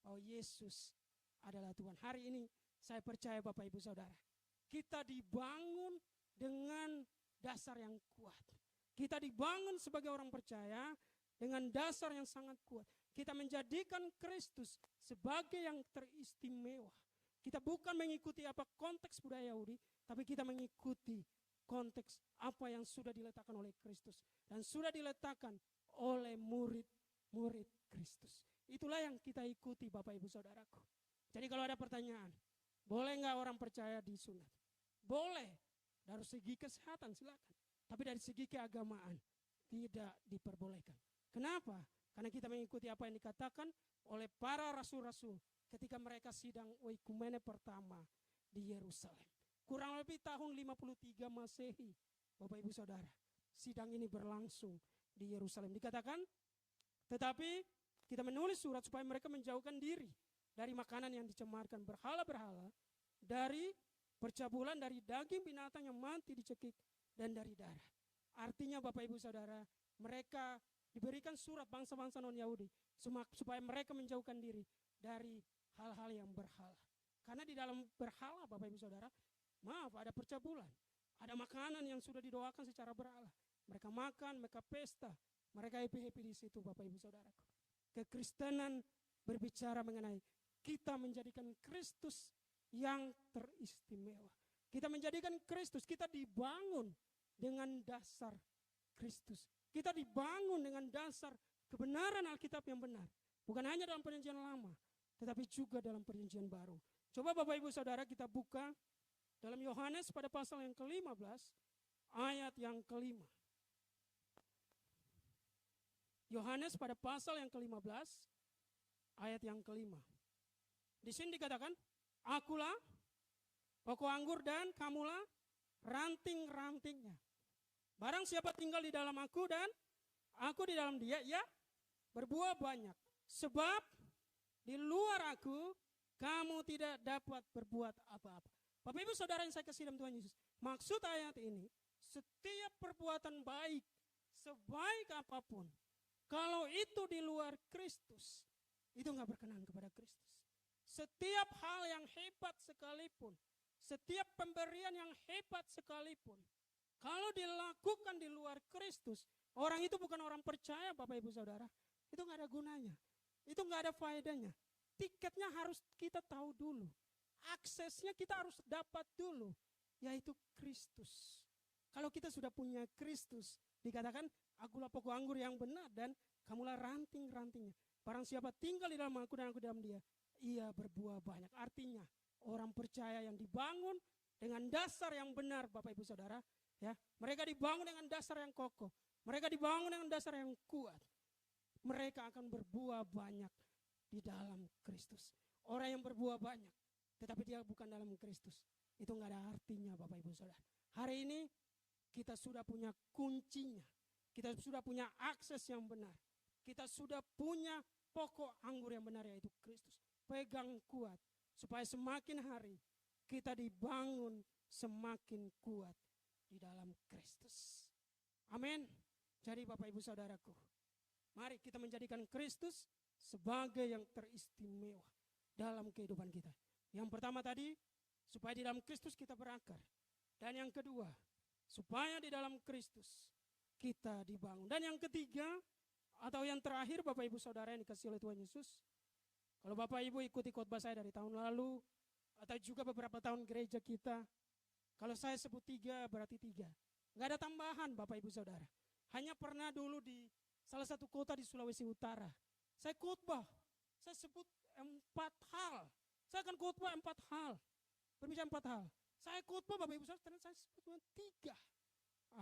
bahwa Yesus adalah Tuhan. Hari ini saya percaya Bapak Ibu Saudara, kita dibangun dengan dasar yang kuat. Kita dibangun sebagai orang percaya dengan dasar yang sangat kuat. Kita menjadikan Kristus sebagai yang teristimewa. Kita bukan mengikuti apa konteks budaya Yahudi, tapi kita mengikuti konteks apa yang sudah diletakkan oleh Kristus. Dan sudah diletakkan oleh murid-murid Kristus. Itulah yang kita ikuti Bapak Ibu Saudaraku. Jadi kalau ada pertanyaan, boleh nggak orang percaya disunat? Boleh, dari segi kesehatan silakan. Tapi dari segi keagamaan tidak diperbolehkan. Kenapa? Karena kita mengikuti apa yang dikatakan oleh para rasul-rasul ketika mereka sidang oikumene pertama di Yerusalem. Kurang lebih tahun 53 Masehi, Bapak Ibu Saudara, sidang ini berlangsung di Yerusalem. Dikatakan, tetapi kita menulis surat supaya mereka menjauhkan diri dari makanan yang dicemarkan berhala-berhala, dari percabulan, dari daging binatang yang mati dicekik, dan dari darah. Artinya Bapak Ibu Saudara, mereka diberikan surat bangsa-bangsa non-Yahudi supaya mereka menjauhkan diri dari hal-hal yang berhala. Karena di dalam berhala Bapak Ibu Saudara, maaf, ada percabulan, ada makanan yang sudah didoakan secara berhala. Mereka makan, mereka pesta, mereka happy-happy di situ Bapak Ibu Saudaraku. Kekristenan berbicara mengenai kita menjadikan Kristus yang teristimewa. Kita menjadikan Kristus, kita dibangun dengan dasar Kristus. Kita dibangun dengan dasar kebenaran Alkitab yang benar. Bukan hanya dalam perjanjian lama, tetapi juga dalam perjanjian baru. Coba Bapak Ibu Saudara kita buka dalam Yohanes pada pasal yang ke-15, ayat yang ke-5. Yohanes pada pasal yang ke-15, ayat yang ke-5. Di sini dikatakan, akulah pokok anggur dan kamulah ranting-rantingnya. Barang siapa tinggal di dalam aku dan aku di dalam dia, ia berbuah banyak. Sebab di luar aku, kamu tidak dapat berbuat apa-apa. Bapak Ibu Saudara yang saya kasih dalam Tuhan Yesus, maksud ayat ini, setiap perbuatan baik, sebaik apapun, kalau itu di luar Kristus, itu gak berkenan kepada Kristus. Setiap hal yang hebat sekalipun, setiap pemberian yang hebat sekalipun, kalau dilakukan di luar Kristus, orang itu bukan orang percaya Bapak Ibu Saudara. Itu gak ada gunanya, itu gak ada faedahnya. Tiketnya harus kita tahu dulu, aksesnya kita harus dapat dulu, yaitu Kristus. Kalau kita sudah punya Kristus, dikatakan, akulah pokok anggur yang benar dan kamulah ranting-rantingnya. Barang siapa tinggal di dalam aku dan aku di dalam dia, ia berbuah banyak. Artinya orang percaya yang dibangun dengan dasar yang benar Bapak Ibu Saudara, ya, mereka dibangun dengan dasar yang kokoh, mereka dibangun dengan dasar yang kuat. Mereka akan berbuah banyak di dalam Kristus. Orang yang berbuah banyak tetapi dia bukan dalam Kristus, itu gak ada artinya Bapak Ibu Saudara. Hari ini kita sudah punya kuncinya, kita sudah punya akses yang benar, kita sudah punya pokok anggur yang benar, yaitu Kristus. Pegang kuat supaya semakin hari kita dibangun semakin kuat di dalam Kristus. Amin. Jadi Bapak Ibu Saudaraku, mari kita menjadikan Kristus sebagai yang teristimewa dalam kehidupan kita. Yang pertama tadi, supaya di dalam Kristus kita berakar. Dan yang kedua, supaya di dalam Kristus kita dibangun. Dan yang ketiga, atau yang terakhir Bapak Ibu Saudara yang dikasihi oleh Tuhan Yesus, kalau Bapak Ibu ikuti khotbah saya dari tahun lalu, atau juga beberapa tahun gereja kita, kalau saya sebut 3 berarti 3. Nggak ada tambahan Bapak Ibu Saudara. Hanya pernah dulu salah satu kota di Sulawesi Utara. Saya khotbah, saya sebut 4 hal. Saya akan khotbah 4 hal. Berbicara 4 hal. Saya khotbah Bapak Ibu Saudara, ternyata saya sebut cuma 3.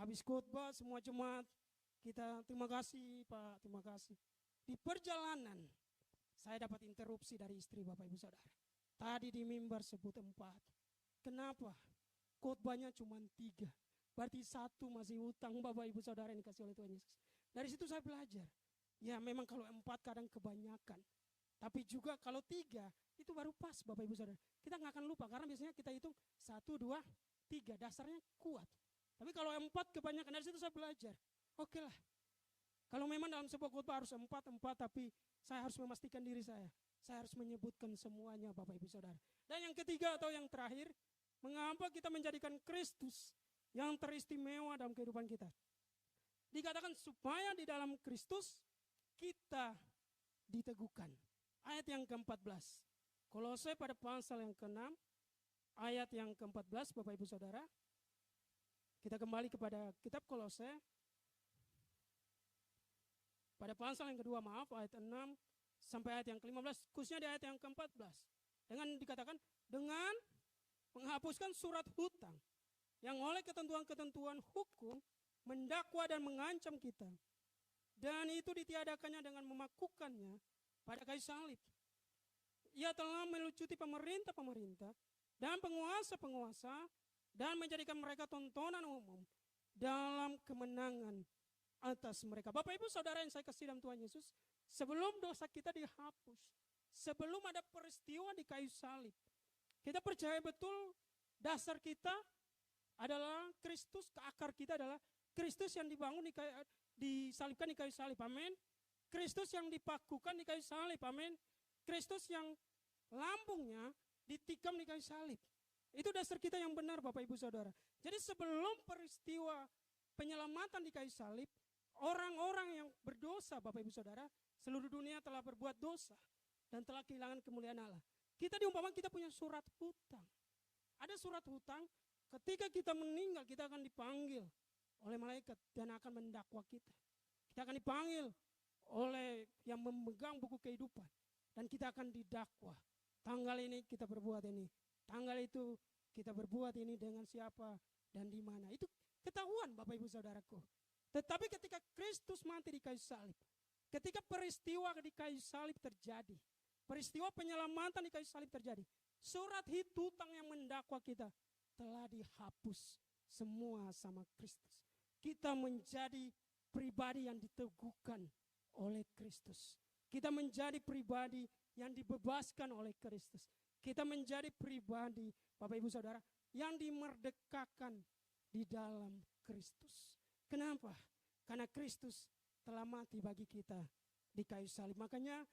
Habis khotbah semua jemaat, kita terima kasih Pak, terima kasih. Di perjalanan saya dapat interupsi dari istri Bapak Ibu Saudara. Tadi di mimbar sebut 4. Kenapa? Khotbahnya cuma 3. Berarti 1 masih utang Bapak Ibu Saudara yang dikasih oleh Tuhan Yesus. Dari situ saya belajar. Ya memang kalau 4 kadang kebanyakan. Tapi juga kalau 3 itu baru pas Bapak Ibu Saudara. Kita nggak akan lupa karena biasanya kita hitung 1, 2, 3. Dasarnya kuat. Tapi kalau 4 kebanyakan, dari situ saya belajar. Oke lah. Kalau memang dalam sebuah khotbah harus 4, tapi saya harus memastikan diri saya. Saya harus menyebutkan semuanya Bapak Ibu Saudara. Dan yang ketiga atau yang terakhir, mengapa kita menjadikan Kristus yang teristimewa dalam kehidupan kita? Dikatakan supaya di dalam Kristus kita diteguhkan. Ayat yang ke-14. Kolose pada pasal yang ke-6, ayat yang ke-14 Bapak Ibu Saudara. Kita kembali kepada kitab Kolose. Pada pasal yang kedua, ayat 6 sampai ayat yang ke-15, khususnya di ayat yang ke-14. Dengan dikatakan, dengan menghapuskan surat hutang yang oleh ketentuan-ketentuan hukum mendakwa dan mengancam kita. Dan itu ditiadakannya dengan memakukannya pada kayu salib. Ia telah melucuti pemerintah-pemerintah dan penguasa-penguasa dan menjadikan mereka tontonan umum dalam kemenangan atas mereka. Bapak Ibu Saudara yang saya kasih dalam Tuhan Yesus, sebelum dosa kita dihapus, sebelum ada peristiwa di kayu salib, kita percaya betul dasar kita adalah Kristus, akar kita adalah Kristus yang dibangun disalibkan di kayu salib. Amin. Kristus yang dipakukan di kayu salib. Amin. Kristus yang lambungnya ditikam di kayu salib. Itu dasar kita yang benar Bapak Ibu Saudara. Jadi sebelum peristiwa penyelamatan di kayu salib, orang-orang yang berdosa Bapak Ibu Saudara, seluruh dunia telah berbuat dosa dan telah kehilangan kemuliaan Allah. Kita diumpamakan kita punya surat hutang. Ada surat hutang, ketika kita meninggal kita akan dipanggil oleh malaikat dan akan mendakwa kita. Kita akan dipanggil oleh yang memegang buku kehidupan dan kita akan didakwa. Tanggal ini kita berbuat ini, tanggal itu kita berbuat ini dengan siapa dan di mana. Itu ketahuan Bapak Ibu Saudaraku. Tetapi ketika Kristus mati di kayu salib, ketika peristiwa di kayu salib terjadi, peristiwa penyelamatan di kayu salib terjadi, surat hutang yang mendakwa kita telah dihapus semua sama Kristus. Kita menjadi pribadi yang diteguhkan oleh Kristus. Kita menjadi pribadi yang dibebaskan oleh Kristus. Kita menjadi pribadi, Bapak Ibu Saudara, yang dimerdekakan di dalam Kristus. Kenapa? Karena Kristus telah mati bagi kita di kayu salib. Makanya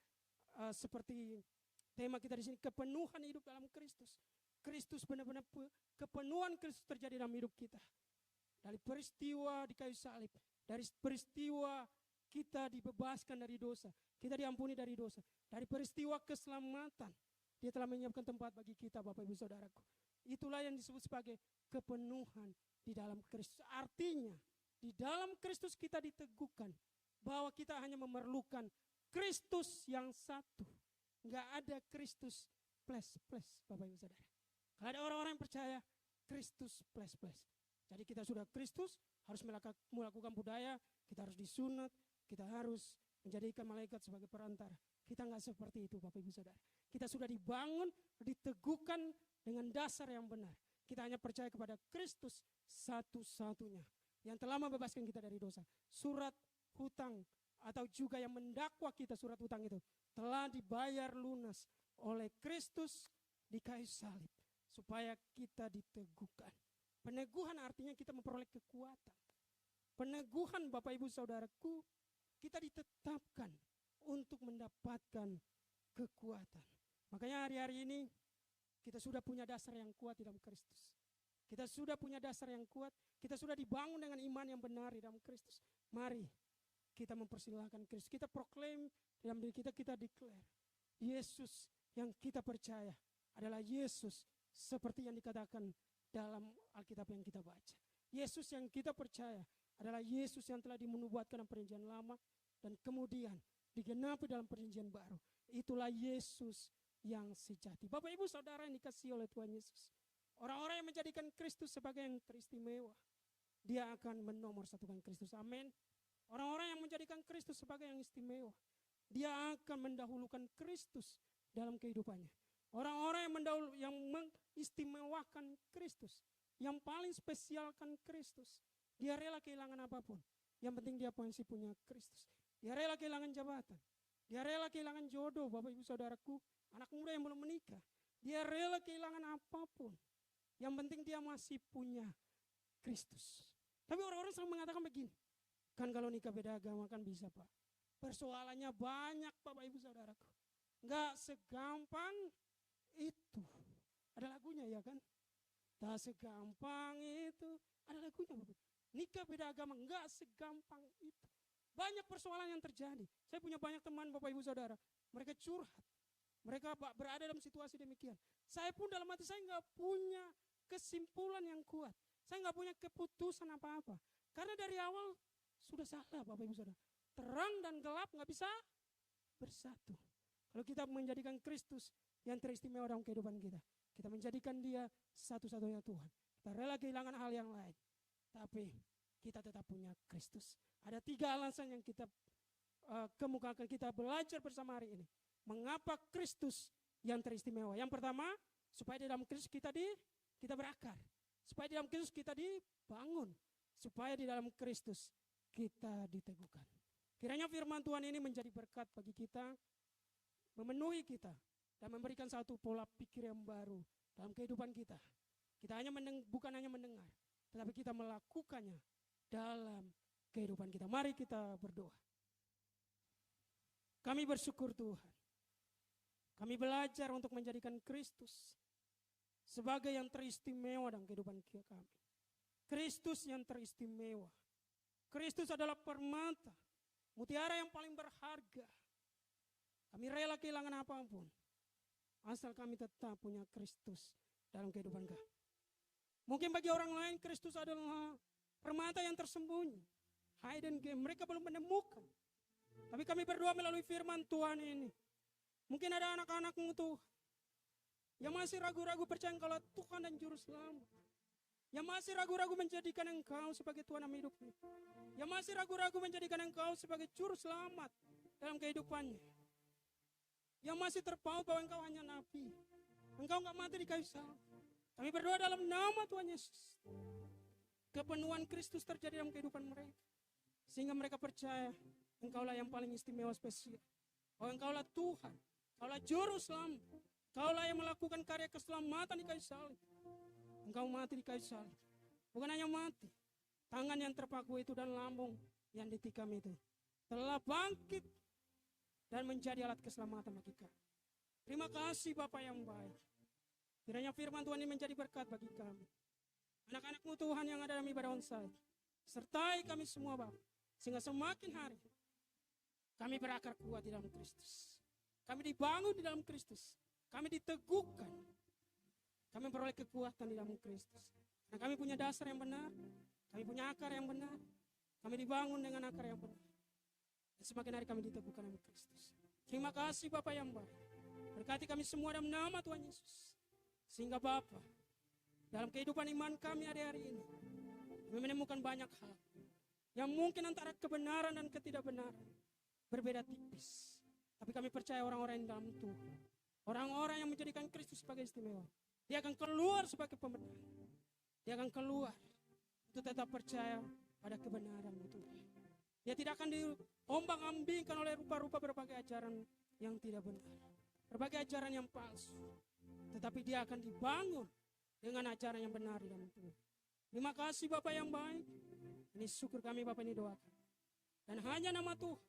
seperti tema kita di sini, kepenuhan hidup dalam Kristus. Kristus benar-benar kepenuhan Kristus terjadi dalam hidup kita. Dari peristiwa di kayu salib, dari peristiwa kita dibebaskan dari dosa, kita diampuni dari dosa, dari peristiwa keselamatan, Dia telah menyiapkan tempat bagi kita Bapak Ibu Saudaraku. Itulah yang disebut sebagai kepenuhan di dalam Kristus. Artinya di dalam Kristus kita diteguhkan bahwa kita hanya memerlukan Kristus yang satu. Enggak ada Kristus plus Bapak Ibu Saudara. Kalau ada orang-orang yang percaya Kristus plus. Jadi kita sudah Kristus, harus melakukan budaya, kita harus disunat, kita harus menjadikan malaikat sebagai perantara. Kita enggak seperti itu Bapak Ibu Saudara. Kita sudah dibangun, diteguhkan dengan dasar yang benar. Kita hanya percaya kepada Kristus satu-satunya yang telah membebaskan kita dari dosa. Surat hutang atau juga yang mendakwa kita, surat hutang itu telah dibayar lunas oleh Kristus di kayu salib supaya kita diteguhkan. Peneguhan artinya kita memperoleh kekuatan. Peneguhan Bapak Ibu Saudaraku, kita ditetapkan untuk mendapatkan kekuatan. Makanya hari-hari ini kita sudah punya dasar yang kuat di dalam Kristus. Kita sudah punya dasar yang kuat, kita sudah dibangun dengan iman yang benar di dalam Kristus. Mari kita mempersilahkan Kristus, kita proklaim dalam diri kita, kita declare Yesus yang kita percaya adalah Yesus seperti yang dikatakan dalam Alkitab yang kita baca. Yesus yang kita percaya adalah Yesus yang telah dinubuatkan dalam perjanjian lama. dan kemudian digenapi dalam perjanjian baru. Itulah Yesus yang sejati. Bapak Ibu Saudara yang dikasihi oleh Tuhan Yesus, orang-orang yang menjadikan Kristus sebagai yang teristimewa, dia akan menomorsatukan Kristus. Amin. Orang-orang yang menjadikan Kristus sebagai yang istimewa, dia akan mendahulukan Kristus dalam kehidupannya. Orang-orang yang mengistimewakan Kristus, yang paling spesialkan Kristus, dia rela kehilangan apapun. Yang penting dia masih punya Kristus. Dia rela kehilangan jabatan. Dia rela kehilangan jodoh, Bapak Ibu Saudaraku, anak muda yang belum menikah. Dia rela kehilangan apapun. Yang penting dia masih punya Kristus. Tapi orang-orang selalu mengatakan begini, kan kalau nikah beda agama kan bisa, Pak. Persoalannya banyak, Bapak Ibu Saudaraku. Enggak segampang itu. Ada lagunya ya kan? Tak segampang itu. Ada lagunya, Bapak. Nikah beda agama enggak segampang itu. Banyak persoalan yang terjadi. Saya punya banyak teman Bapak Ibu Saudara. Mereka curhat. Mereka berada dalam situasi demikian. Saya pun dalam hati saya enggak punya kesimpulan yang kuat. Saya enggak punya keputusan apa-apa. Karena dari awal sudah salah Bapak Ibu Saudara. Terang dan gelap enggak bisa bersatu. Kalau kita menjadikan Kristus yang teristimewa dalam kehidupan kita, kita menjadikan dia satu-satunya Tuhan. Kita rela kehilangan hal yang lain, tapi kita tetap punya Kristus. Ada 3 alasan yang kita kemukakan, kita belajar bersama hari ini. Mengapa Kristus yang teristimewa? Yang pertama, supaya di dalam Kristus kita berakar. Supaya di dalam Kristus kita dibangun. Supaya di dalam Kristus kita diteguhkan. Kiranya firman Tuhan ini menjadi berkat bagi kita, memenuhi kita, dan memberikan satu pola pikir yang baru dalam kehidupan kita. Kita bukan hanya mendengar, tetapi kita melakukannya dalam kehidupan kita. Mari kita berdoa. Kami bersyukur Tuhan. Kami belajar untuk menjadikan Kristus sebagai yang teristimewa dalam kehidupan kami. Kristus yang teristimewa. Kristus adalah permata, mutiara yang paling berharga. Kami rela kehilangan apapun, asal kami tetap punya Kristus dalam kehidupan kami. Mungkin bagi orang lain Kristus adalah permata yang tersembunyi, hidden gem, mereka belum menemukan. Tapi kami berdoa melalui firman Tuhan ini. Mungkin ada anak-anakmu Tuhan yang masih ragu-ragu percaya Engkau Tuhan dan Juru Selamat. Yang masih ragu-ragu menjadikan Engkau sebagai Tuhan dalam hidupnya. Yang masih ragu-ragu menjadikan Engkau sebagai Juru Selamat dalam kehidupannya. Yang masih terpaut bahwa Engkau hanya Nabi. Engkau enggak mati di kayu salib. Kami berdoa dalam nama Tuhan Yesus. Kepenuhan Kristus terjadi dalam kehidupan mereka. Sehingga mereka percaya Engkaulah yang paling istimewa spesial. Bahwa Engkaulah Tuhan. Engkaulah Juru Selamat. Engkaulah yang melakukan karya keselamatan di kayu salib. Engkau mati di kayu salib. Bukan hanya mati. Tangan yang terpaku itu dan lambung yang ditikam itu telah bangkit dan menjadi alat keselamatan bagi kami. Terima kasih Bapa yang baik. Kiranya firman Tuhan ini menjadi berkat bagi kami. Anak-anak-Mu Tuhan yang ada dalam ibadah onsite. Sertai kami semua Bapa. Sehingga semakin hari kami berakar kuat di dalam Kristus. Kami dibangun di dalam Kristus. Kami diteguhkan. Kami memperoleh kekuatan di dalam Kristus. Karena kami punya dasar yang benar. Kami punya akar yang benar. Kami dibangun dengan akar yang benar. Dan semakin hari kami diteguhkan dalam Kristus. Terima kasih Bapa yang baik. Berkati kami semua dalam nama Tuhan Yesus. Sehingga Bapa, dalam kehidupan iman kami hari-hari ini, kami menemukan banyak hal yang mungkin antara kebenaran dan ketidakbenaran berbeda tipis. Tapi kami percaya orang-orang yang dalam Tuhan, orang-orang yang menjadikan Kristus sebagai istimewa, dia akan keluar sebagai pemenang. Dia akan keluar untuk tetap percaya pada kebenaran Tuhan. Dia tidak akan diombang-ambingkan oleh rupa-rupa berbagai ajaran yang tidak benar, berbagai ajaran yang palsu. Tetapi dia akan dibangun dengan ajaran yang benar di dalam Tuhan. Terima kasih Bapak yang baik. Ini syukur kami Bapak ini doakan. Dan hanya nama Tuhan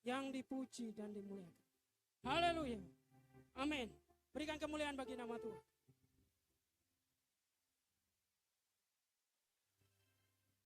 yang dipuji dan dimuliakan. Haleluya. Amin. Berikan kemuliaan bagi nama Tuhan.